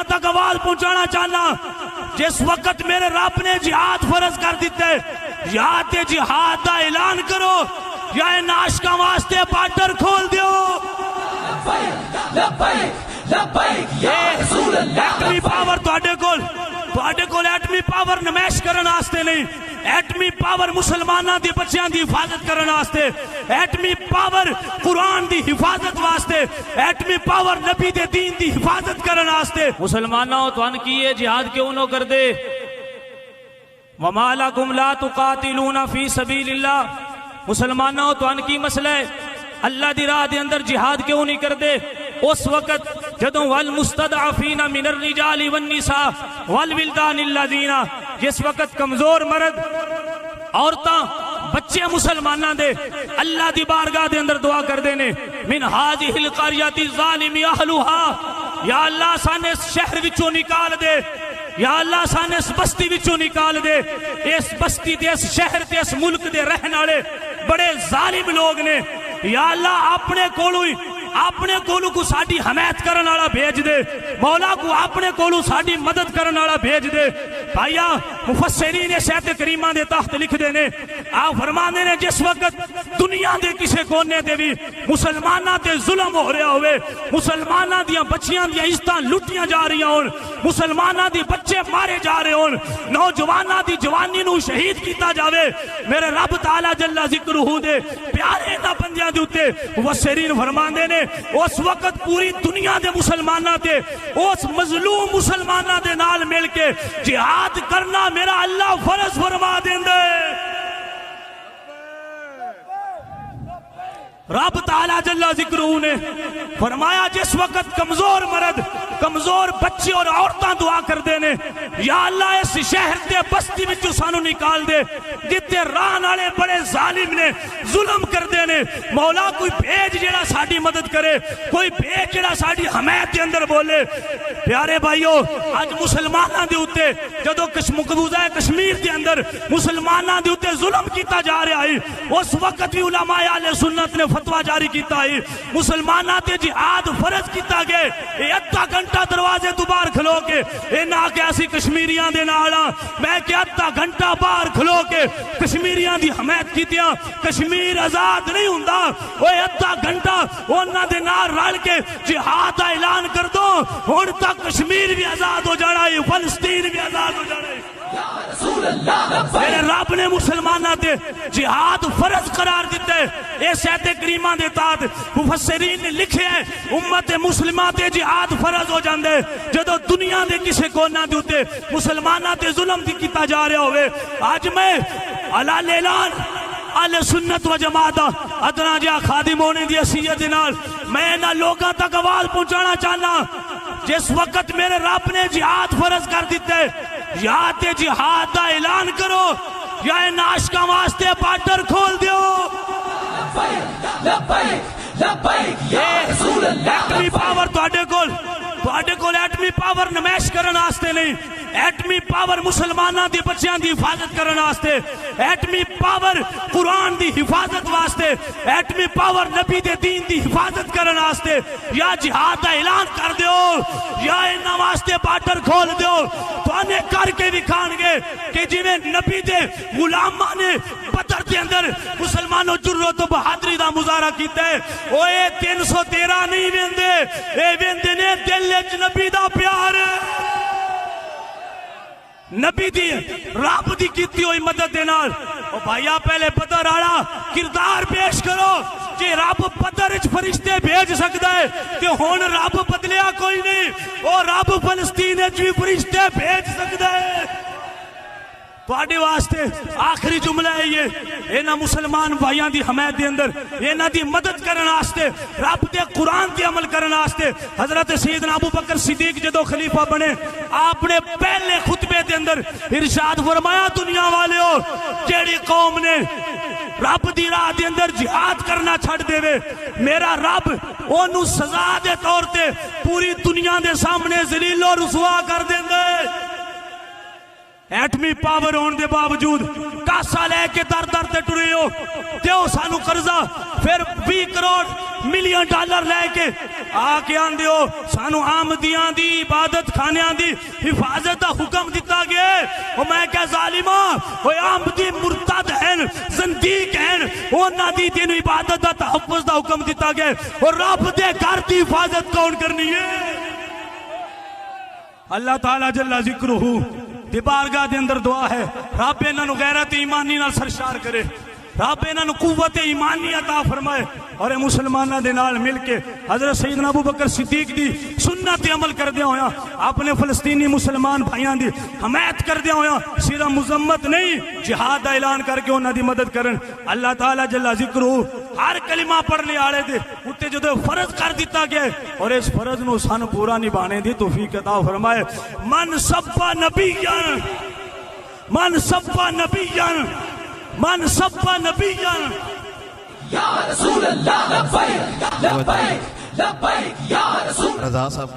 تک آواز پہنچانا چاہنا جس وقت میرے رب نے جہاد فرض کر دیتے یا تے جہاد دا اعلان کرو یا ان عاشقاں واسطے بارڈر کھول دیو. ایٹمی پاور تواڈے کول ایٹمی پاور نمائش کرن واسطے نہیں, ایٹمی پاور مسلماناں دی بچیاں دی حفاظت کرن واسطے, ایٹمی پاور قرآن دی حفاظت واسطے, ایٹمی پاور نبی دے دین دی حفاظت کرن واسطے. مسلمانوں تون کیے جہاد کیوں نہ کر دے؟ وَمَا لَكُمْ لَا تُقَاتِلُونَ فِي سَبِيلِ اللَّهِ. مسلمانوں تون کی مسئلہ ہے اللہ دی راہ دے اندر جہاد کیوں نہیں کر دے؟ اس وقت جدوں والمستضعفین من الرجال والنساء والولدان الذین, جس وقت کمزور مرد عورتاں بچے مسلماناں دے اللہ دی بارگاہ دے اندر دعا کر دینے من هذه القرية الظالم اهلها, یا اللہ سانے اس شہر وچوں نکال دے, یا اللہ سانے اس بستی وچوں نکال دے. اس بستی دے اس شہر دے اس ملک دے رہن والے بڑے ظالم لوگ نے, یا اللہ اپنے کولو کو ساڈی حمایت کرن والا بھیج دے, مولا کو اپنے کولو ساڈی مدد کرن والا بھیج دے. بھائیا مفسرین آیت کریمہ دے تحت لکھ دینے آپ فرماندے نے جس وقت دنیا دے کسے کونے تے بھی مسلماناں تے ظلم ہو رہا ہوئے, مسلماناں دیاں بچیاں دیاں عزتاں لٹیاں جا رہی ہون, مسلماناں دی بچے مارے جا رہے ہون, نوجواناں دی جوانی نو شہید کیتا جاوے, میرے رب تعالی جل ذکرہ دے پیارے دا بندیاں دے اوتے مفسرین فرماندے نے اس وقت پوری دنیا دے مسلماناں تے اس مظلوم مسلماناں دے نال مل کے جہاد کرنا میرا اللہ فرض فرما دیندے. رب تعالی جل ذکرہ نے فرمایا جس وقت کمزور مرد کمزور بچے اور عورتاں دعا کر دینے یا اللہ اس شہر دے بستی وچوں سانو نکال دے جتے راہ والے بڑے ظالم نے ظلم کر دینے, مولا کوئی بھیج جڑا ساڈی مدد کرے, کوئی بھیج جڑا ساڈی حمایت دے اندر بولے. پیارے بھائیو اج مسلماناں دے اوتے جدوں مقبوضہ کشمیر دے اندر مسلماناں دے اوتے ظلم کیتا جا رہا ہے, اس وقت بھی علماء اہل سنت نے فتویٰ جاری کیتا ہے مسلماناں تے جہاد فرض کیتا گئے. اے ادھا گھنٹہ دروازے تو باہر کھلو کے اے نہ کہ اسی کشمیریاں دے نال میں کہ ادھا گھنٹہ باہر کھلو کے کشمیریاں دی حمایت کیتیاں, کشمیر آزاد نہیں ہوندا. اوے ادھا گھنٹہ انہاں دے نال رل کے جہاد دا اعلان کر دو, ہن تک کشمیر بھی آزاد ہو جانا ہے, فلسطین بھی آزاد ہو جانا ہے. میرے رب نے مسلمانہ دے جہاد فرض قرار دیتے. اس آیت کریمہ دے تحت مفسرین نے لکھے ہیں امت مسلمہ تے جہاد فرض ہو جاندے جدو دنیا دے کسے کونا دے ہوتے مسلمانہ تے ظلم دی کیتا جا رہا ہوئے. آج میں علال اعلان اہل سنت و جماعت ادنا جا خادم ہونے دی حیثیت نال میں نہ لوگاں تک آواز پہنچانا چاہنا جس وقت میرے رب نے جہاد فرض کر دیتے یا تے جہاد دا اعلان کرو یا ان عاشقاں واسطے بارڈر کھول دیو. ایٹمی پاور تواڈے کول ایٹمی پاور نمائش کرن واسطے نہیں, ایٹمی پاور مسلماناں دی بچیاں دی حفاظت کرن واسطے, ایٹمی پاور قرآن دی حفاظت واسطے, ایٹمی پاور نبی دے دین دی حفاظت کرن واسطے. یا جہاد دا اعلان کر دیو یا انہاں واسطے بارڈر کھول دیو. توانے کر کے دکھان گے کہ جویں نبی دے غلاماں نے بدر دے اندر مسلمانوں جرأت و بہادری دا مظاہرہ کیتا ہے. اوے 313 نہیں ویندے, اے ویندے نے دل وچ نبی دا پیار ہے, نبی دی رب دی کیتی ہوئی مدد دے نال. او بھائیا پہلے بدر والا کردار پیش کرو جے رب بدر وچ فرشتے بھیج سکدا ہے تے ہن رب بدلیا کوئی نہیں, او رب فلسطین وچ بھی فرشتے بھیج سکدا ہے. تواڈے واسطے آخری جملہ ہے یہ انہاں مسلمان بھائیاں دی حمایت دے اندر انہاں دی مدد کرن واسطے رب دے قرآن تے عمل کرن واسطے حضرت سیدنا ابو بکر صدیق جدو خلیفہ بنے آپ نے پہلے خطبے دے اندر ارشاد فرمایا دنیا والےو جیڑی قوم نے رب دی راہ دے اندر جہاد کرنا چھڑ دے وے میرا رب اونوں سزا دے طور تے پوری دنیا دے سامنے ذلیل و رسوا کر دیندے. ایٹمی پاور ہون دے باوجود کاسا لے کے در در تے ٹرے ہو دیو سانو قرضہ پھر 20 کروڑ ملین ڈالر لے کے آ کے آن دیو سانو آمدیاں دی عبادت خانیاں دی حفاظت دا حکم دیتا گیا وہ میں کہا ظالماں وہ آمدی مرتد ہیں زندیق ہیں انہاں دی دین عبادت دا تحفظ دا حکم دیتا گیا اور رب دے گھر دی حفاظت کون کرنی ہے اللہ تعالیٰ جل ذکرہ دی بارگاہ دے اندر دعا ہے رب انہاں نو غیرت ایمانی نال سرشار کرے رب انہاں نو قوت ایمانی عطا فرمائے اور مسلمانہ دے نال مل کے حضرت سیدنا ابو بکر صدیق دی سنت عمل کر دیا ہویا اپنے فلسطینی مسلمان بھائیان دی حمایت کر دیا ہویا صرف مذمت نہیں جہاد دا اعلان کر کے انہاں دی مدد کرن اللہ تعالیٰ جل ذکرہ ہر کلمہ پڑھنے آلے دے اتے جو فرض کر دیتا گیا اور اس فرض نو سان پورا نبھانے دی توفیق عطا فرمائے من سبا نبیان من سبا نبیان من سبا نبیان یا رسول اللہ لبیک لبیک لبیک یا رسول رضا صاحب